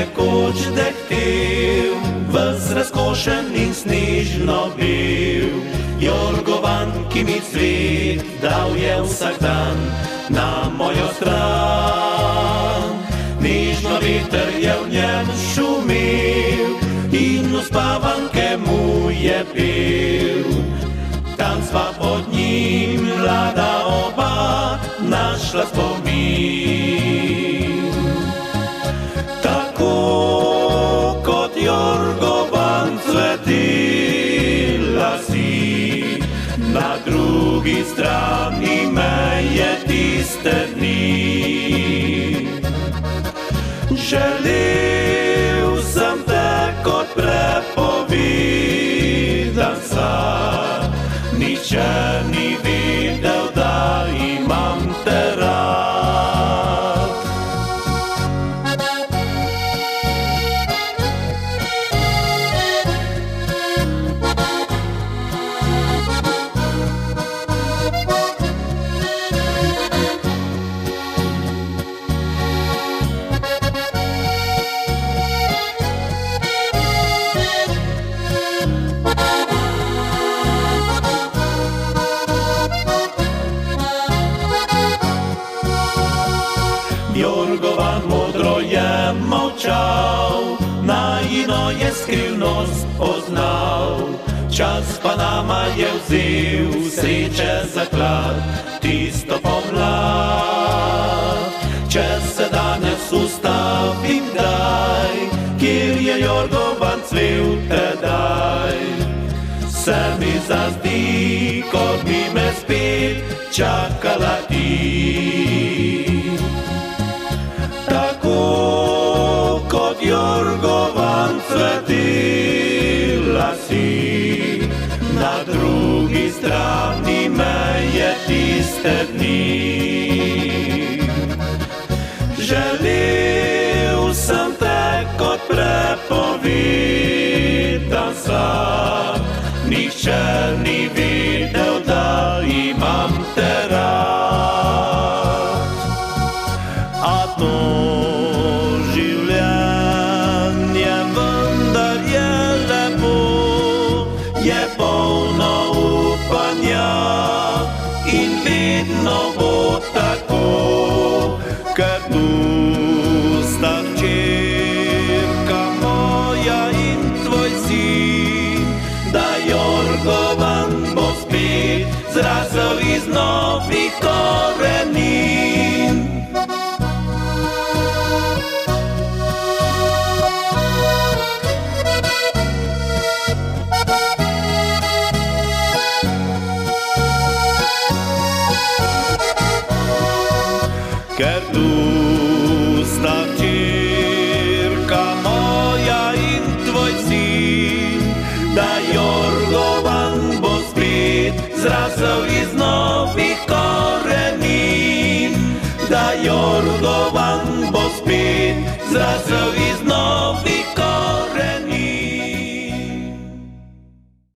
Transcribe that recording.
nekoč dehtel, ves razkošen in snežno bil. Jorgovan, ki mi cvet dal je vsak dan na mojo stran. Nežno veter je v njem šumel in uspavanke mu je pel. Tam sva pod njim mlada oba našla spomin. Tako kot jorgovan cvetela si, na drugi strani meje tiste dni. Želel sem te kot prepovedan sad, nihče ni vedel, da imam te rad. Jorgovan modro je molčal, najino je skrivnost poznal. Čas pa nama je vzel sreče zaklad, tisto pomlad. Če se danes ustavim kdaj, kjer je jorgovan cvel tedaj, se mi zazdi, kot bi me spet čakala ti. Tako kot jorgovan cvetela si, na drugi strani meje tiste dni. Želel sem te kot prepovedan sad, nihče ni vedel, da imam te rad. A to življenje vendar je lepo, je polno upanja in vedno bo tako, ker tu sta hčerka moja in tvoj sin, da jorgovan bo spet zrasel iz novih korenin. Ker tu sta hčerka moja in tvoj sin, da jorgovan bo spet zrasel